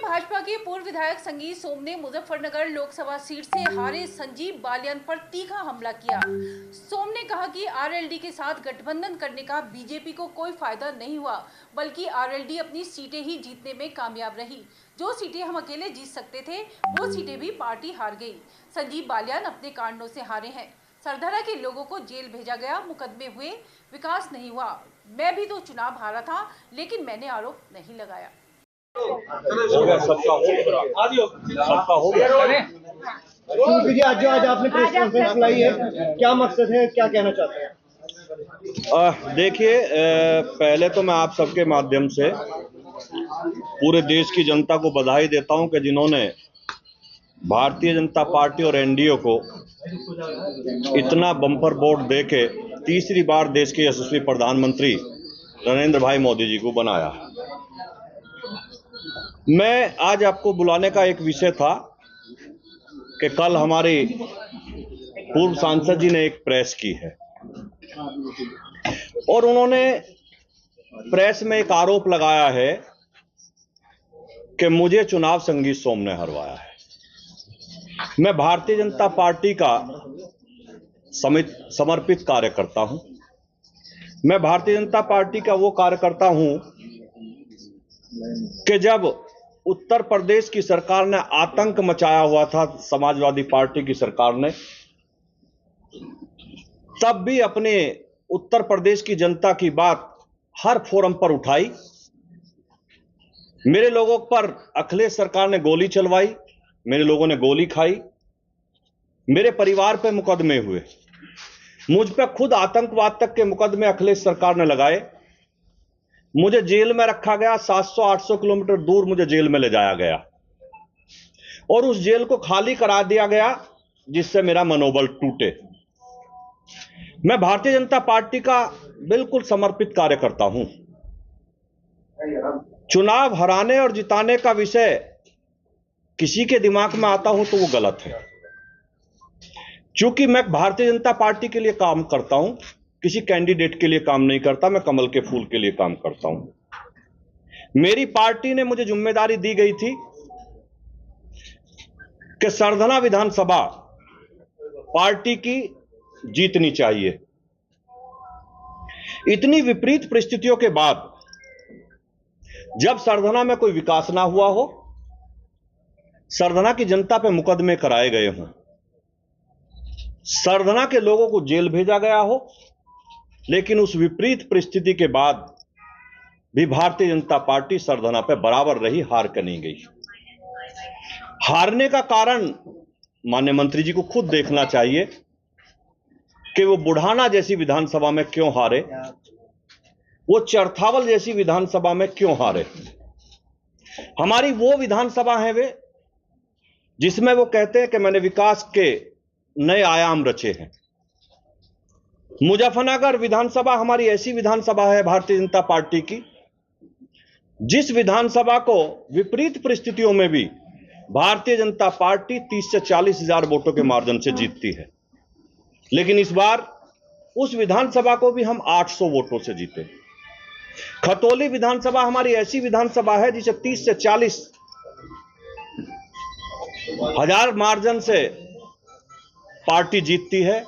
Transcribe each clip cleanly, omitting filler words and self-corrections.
भाजपा के पूर्व विधायक संगीत सोम ने मुजफ्फरनगर लोकसभा सीट से हारे संजीव बालियान पर तीखा हमला किया। सोम ने कहा कि आरएलडी के साथ गठबंधन करने का बीजेपी को कोई फायदा नहीं हुआ, बल्कि आरएलडी अपनी सीटें ही जीतने में कामयाब रही। जो सीटें हम अकेले जीत सकते थे, वो सीटें भी पार्टी हार गई। संजीव बालियान अपने कारणों से हारे हैं। सरधरा के लोगों को जेल भेजा गया, मुकदमे हुए, विकास नहीं हुआ। मैं भी तो चुनाव हारा था, लेकिन मैंने आरोप नहीं लगाया। हो गया, सबका हो गया। आज आपने प्रेस कॉन्फ्रेंस बुलाई है, क्या मकसद है, क्या कहना चाहते हैं? देखिए, पहले तो मैं आप सबके माध्यम से पूरे देश की जनता को बधाई देता हूं कि जिन्होंने भारतीय जनता पार्टी और एनडीए को इतना बम्पर वोट देके तीसरी बार देश के यशस्वी प्रधानमंत्री नरेंद्र भाई मोदी जी को बनाया। मैं आज आपको बुलाने का एक विषय था कि कल हमारे पूर्व सांसद जी ने एक प्रेस की है और उन्होंने प्रेस में एक आरोप लगाया है कि मुझे चुनाव संगीत सोम ने हरवाया है। मैं भारतीय जनता पार्टी का समर्पित कार्यकर्ता हूं। मैं भारतीय जनता पार्टी का वो कार्यकर्ता हूं कि जब उत्तर प्रदेश की सरकार ने आतंक मचाया हुआ था, समाजवादी पार्टी की सरकार ने, तब भी अपने उत्तर प्रदेश की जनता की बात हर फोरम पर उठाई। मेरे लोगों पर अखिलेश सरकार ने गोली चलवाई, मेरे लोगों ने गोली खाई, मेरे परिवार पे मुकदमे हुए, मुझ पे खुद आतंकवाद तक के मुकदमे अखिलेश सरकार ने लगाए। मुझे जेल में रखा गया, 700-800 किलोमीटर दूर मुझे जेल में ले जाया गया और उस जेल को खाली करा दिया गया, जिससे मेरा मनोबल टूटे। मैं भारतीय जनता पार्टी का बिल्कुल समर्पित कार्यकर्ता हूं। चुनाव हराने और जिताने का विषय किसी के दिमाग में आता हो तो वो गलत है। चूंकि मैं भारतीय जनता पार्टी के लिए काम करता हूं, किसी कैंडिडेट के लिए काम नहीं करता, मैं कमल के फूल के लिए काम करता हूं। मेरी पार्टी ने मुझे जिम्मेदारी दी गई थी कि सरधना विधानसभा पार्टी की जीतनी चाहिए। इतनी विपरीत परिस्थितियों के बाद जब सरधना में कोई विकास ना हुआ हो, सरधना की जनता पे मुकदमे कराए गए हों, सरधना के लोगों को जेल भेजा गया हो, लेकिन उस विपरीत परिस्थिति के बाद भी भारतीय जनता पार्टी सरधना पे बराबर रही, हार कर नहीं गई। हारने का कारण माननीय मंत्री जी को खुद देखना चाहिए कि वो बुढ़ाना जैसी विधानसभा में क्यों हारे, वो चरथावल जैसी विधानसभा में क्यों हारे। हमारी वो विधानसभा है वे जिसमें वो कहते हैं कि मैंने विकास के नए आयाम रचे हैं। मुजफ्फरनगर विधानसभा हमारी ऐसी विधानसभा है भारतीय जनता पार्टी की, जिस विधानसभा को विपरीत परिस्थितियों में भी भारतीय जनता पार्टी 30 से 40 हजार वोटों के मार्जिन से जीतती है। लेकिन इस बार उस विधानसभा को भी हम 800 वोटों से जीते। खतौली विधानसभा हमारी ऐसी विधानसभा है जिसे 30 से 40 हजार मार्जिन से पार्टी जीतती है।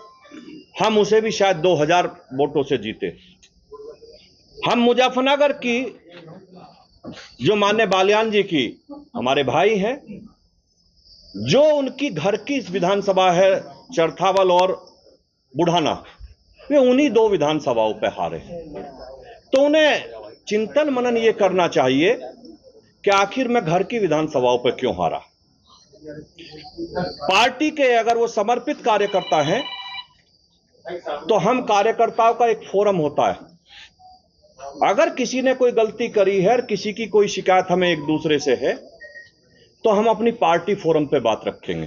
हम उसे भी शायद 2000 वोटों से जीते। हम मुजफ्फरनगर की जो माननीय बालियान जी की हमारे भाई हैं, जो उनकी घर की विधानसभा है चरथावल और बुढ़ाना, वे उन्हीं दो विधानसभाओं पे हारे। तो उन्हें चिंतन मनन ये करना चाहिए कि आखिर मैं घर की विधानसभाओं पे क्यों हारा। पार्टी के अगर वो समर्पित कार्यकर्ता हैं तो हम कार्यकर्ताओं का एक फोरम होता है। अगर किसी ने कोई गलती करी है और किसी की कोई शिकायत हमें एक दूसरे से है तो हम अपनी पार्टी फोरम पे बात रखेंगे।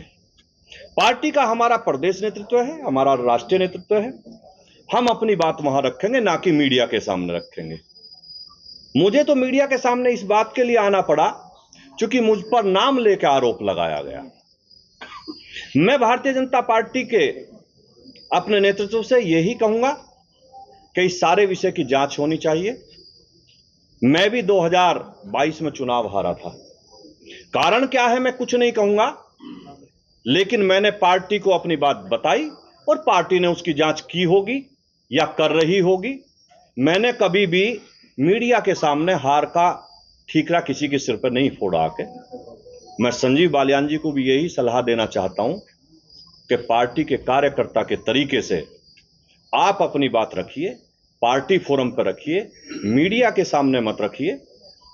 पार्टी का हमारा प्रदेश नेतृत्व है, हमारा राष्ट्रीय नेतृत्व है, हम अपनी बात वहां रखेंगे, ना कि मीडिया के सामने रखेंगे। मुझे तो मीडिया के सामने इस बात के लिए आना पड़ा क्योंकि मुझ पर नाम लेकर आरोप लगाया गया। मैं भारतीय जनता पार्टी के अपने नेतृत्व से यही कहूंगा कि इस सारे विषय की जांच होनी चाहिए। मैं भी 2022 में चुनाव हारा था। कारण क्या है मैं कुछ नहीं कहूंगा, लेकिन मैंने पार्टी को अपनी बात बताई और पार्टी ने उसकी जांच की होगी या कर रही होगी। मैंने कभी भी मीडिया के सामने हार का ठीकरा किसी के सिर पर नहीं फोड़ा आके। मैं संजीव बालियान जी को भी यही सलाह देना चाहता हूं कि पार्टी के कार्यकर्ता के तरीके से आप अपनी बात रखिए, पार्टी फोरम पर रखिए, मीडिया के सामने मत रखिए,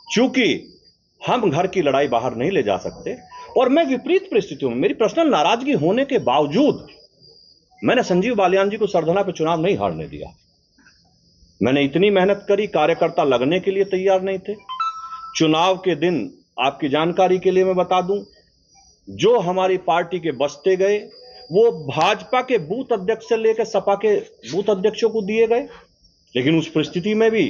चूंकि हम घर की लड़ाई बाहर नहीं ले जा सकते। और मैं विपरीत परिस्थितियों में, मेरी पर्सनल नाराजगी होने के बावजूद मैंने संजीव बालियान जी को सरधना पे चुनाव नहीं हारने दिया। मैंने इतनी मेहनत करी, कार्यकर्ता लगने के लिए तैयार नहीं थे। चुनाव के दिन आपकी जानकारी के लिए मैं बता दूं, जो हमारी पार्टी के बस्ते गए वो भाजपा के बूथ अध्यक्ष से लेकर सपा के बूथ अध्यक्षों को दिए गए, लेकिन उस परिस्थिति में भी